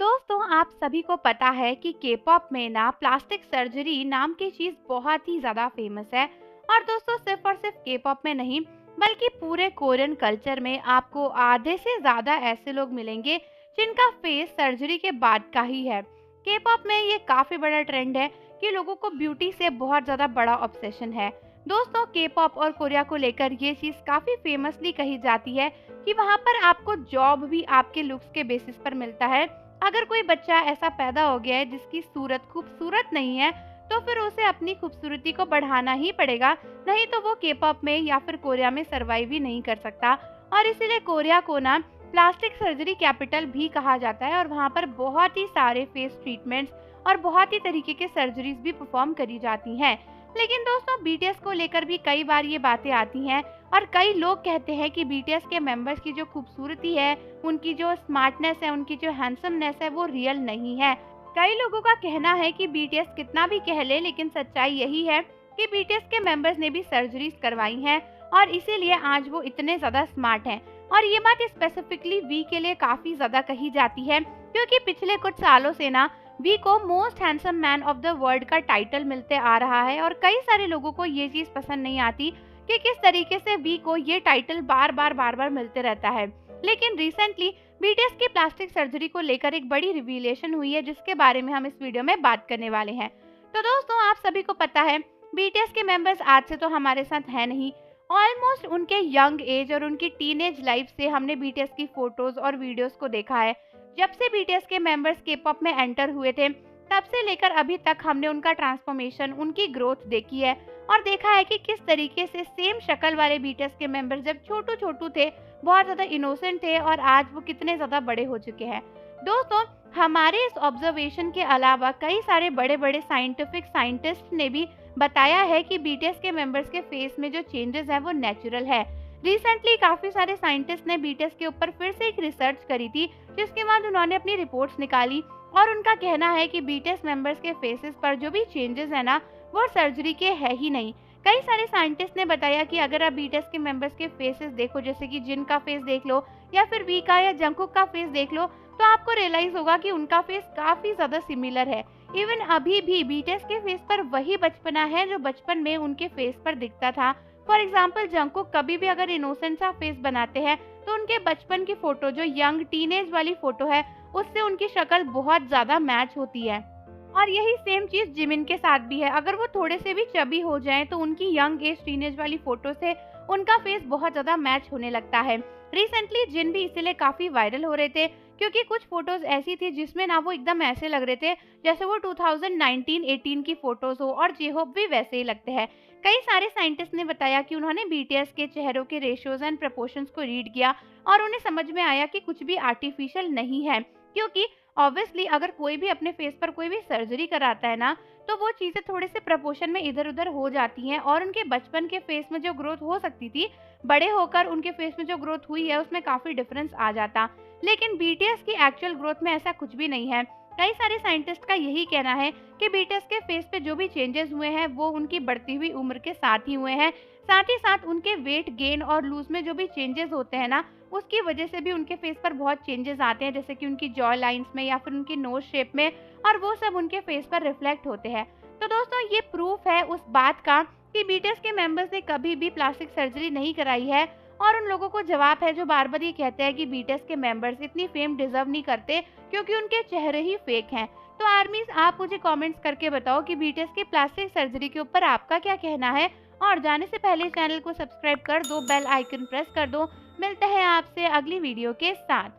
दोस्तों, आप सभी को पता है कि के-पॉप में ना प्लास्टिक सर्जरी नाम की चीज बहुत ही ज्यादा फेमस है। और दोस्तों, सिर्फ और सिर्फ के-पॉप में नहीं बल्कि पूरे कोरियन कल्चर में आपको आधे से ज्यादा ऐसे लोग मिलेंगे जिनका फेस सर्जरी के बाद का ही है। के-पॉप में ये काफी बड़ा ट्रेंड है कि लोगों को ब्यूटी से बहुत ज्यादा बड़ा ऑब्सेशन है। दोस्तों, के-पॉप और कोरिया को लेकर ये चीज काफी फेमसली कही जाती है कि वहाँ पर आपको जॉब भी आपके लुक्स के बेसिस पर मिलता है। अगर कोई बच्चा ऐसा पैदा हो गया है जिसकी सूरत खूबसूरत नहीं है, तो फिर उसे अपनी खूबसूरती को बढ़ाना ही पड़ेगा, नहीं तो वो के-पॉप में या फिर कोरिया में सरवाइव ही नहीं कर सकता। और इसीलिए कोरिया को ना प्लास्टिक सर्जरी कैपिटल भी कहा जाता है और वहाँ पर बहुत ही सारे फेस ट्रीटमेंट्स और बहुत ही तरीके के सर्जरीज भी परफॉर्म करी जाती हैं। लेकिन दोस्तों, बीटीएस को लेकर भी कई बार ये बातें आती हैं और कई लोग कहते हैं कि बीटीएस के मेंबर्स की जो खूबसूरती है, उनकी जो स्मार्टनेस है, उनकी जो हैंडसमनेस है, वो रियल नहीं है। कई लोगों का कहना है कि बीटीएस कितना भी कह ले, लेकिन सच्चाई यही है कि बीटीएस के मेंबर्स ने भी सर्जरीज करवाई हैं और इसीलिए आज वो इतने ज्यादा स्मार्ट हैं। और ये बात स्पेसिफिकली वी के लिए काफी ज्यादा कही जाती है, क्योंकि पिछले कुछ सालों से ना वी को most handsome man of the world का टाइटल मिलते आ रहा है। और कई सारे लोगों को ये चीज पसंद नहीं आती कि किस तरीके से वी को ये टाइटल बार बार मिलते रहता है। लेकिन रिसेंटली बीटीएस की प्लास्टिक सर्जरी को लेकर एक बड़ी रिवीलेशन हुई है, जिसके बारे में हम इस वीडियो में बात करने वाले हैं। तो दोस्तों, आप सभी को पता है बीटीएस के मेंबर्स आज से तो हमारे साथ है नहीं। ऑलमोस्ट उनके यंग एज और उनकी टीनेज लाइफ से हमने बीटीएस की फोटोज और वीडियोस को देखा है। जब से बीटीएस के मेंबर्स के-पॉप में एंटर हुए थे, तब से लेकर अभी तक हमने उनका ट्रांसफॉर्मेशन, उनकी ग्रोथ देखी है और देखा है कि किस तरीके से सेम शक्ल वाले बीटीएस के मेंबर्स जब छोटू थे, बहुत ज्यादा इनोसेंट थे, और आज वो कितने ज्यादा बड़े हो चुके हैं। दोस्तों, हमारे इस ऑब्जर्वेशन के अलावा कई सारे बड़े बड़े साइंटिस्ट ने भी बताया है कि बीटीएस के मेंबर्स के फेस में जो चेंजेस है वो नेचुरल है। रिसेंटली काफी सारे साइंटिस्ट ने बीटीएस के ऊपर फिर से एक रिसर्च करी थी, जिसके बाद उन्होंने अपनी रिपोर्ट्स निकाली और उनका कहना है कि बीटीएस मेंबर्स के फेसेस पर जो भी चेंजेस है ना, वो सर्जरी के है ही नहीं। कई सारे साइंटिस्ट ने बताया कि अगर आप बीटीएस के मेंबर्स के फेसेस देखो, जैसे कि जिन का फेस देख लो या फिर वी का या जंगकुक का फेस देख लो, तो आपको रियलाइज होगा कि उनका फेस काफी ज्यादा सिमिलर है। इवन अभी भी बीटीएस के फेस पर वही बचपना है जो बचपन में उनके फेस पर दिखता था। फॉर एग्जाम्पल, जंगकुक कभी भी अगर इनोसेंट सा फेस बनाते हैं, तो उनके बचपन की फोटो, जो यंग टीनेज वाली फोटो है, उससे उनकी शक्ल बहुत ज्यादा मैच होती है। और यही सेम चीज जिमिन के साथ भी है। अगर वो थोड़े से भी चबी हो जाएं, तो उनकी यंग एज टीनेज वाली फोटो से उनका फेस बहुत ज्यादा मैच होने लगता है। रिसेंटली जिन भी इसीलिए काफी वायरल हो रहे थे, क्योंकि कुछ फोटोज ऐसी थी जिसमें ना वो एकदम ऐसे लग रहे थे जैसे वो 2019-18 की फोटोज हो, और जेहोप भी वैसे ही लगते हैं। कई सारे साइंटिस्ट ने बताया कि उन्होंने बीटीएस के चेहरों के रेशियोज एंड प्रपोर्शंस को रीड किया और उन्हें समझ में आया कि कुछ भी आर्टिफिशियल नहीं है। क्योंकि ऑब्वियसली अगर कोई भी अपने फेस पर कोई भी सर्जरी कराता है ना, तो वो चीजें थोड़े से प्रपोर्शन में इधर उधर हो जाती हैं और उनके बचपन के फेस में जो ग्रोथ हो सकती थी, बड़े होकर उनके फेस में जो ग्रोथ हुई है उसमें काफी डिफरेंस आ जाता। लेकिन बीटीएस की एक्चुअल ग्रोथ में ऐसा कुछ भी नहीं है। कई सारे साइंटिस्ट का यही कहना है कि बीटीएस के फेस पे जो भी चेंजेस हुए हैं, वो उनकी बढ़ती हुई उम्र के साथ ही हुए हैं। साथ ही साथ उनके वेट गेन और लूज में जो भी चेंजेस होते हैं ना, उसकी वजह से भी उनके फेस पर बहुत चेंजेस आते हैं, जैसे कि उनकी जॉ लाइंस में या फिर उनकी नोज शेप में, और वो सब उनके फेस पर रिफ्लेक्ट होते हैं। तो दोस्तों, ये प्रूफ है उस बात का कि बीटीएस के मेंबर्स ने कभी भी प्लास्टिक सर्जरी नहीं कराई है। और उन लोगों को जवाब है जो बार बार ये कहते हैं कि बीटीएस के मेंबर्स इतनी फेम डिजर्व नहीं करते क्योंकि उनके चेहरे ही फेक हैं। तो आर्मीज, आप मुझे कमेंट्स करके बताओ कि बीटीएस की प्लास्टिक सर्जरी के ऊपर आपका क्या कहना है। और जाने से पहले चैनल को सब्सक्राइब कर दो, बेल आइकन प्रेस कर दो। मिलते हैं आपसे अगली वीडियो के साथ।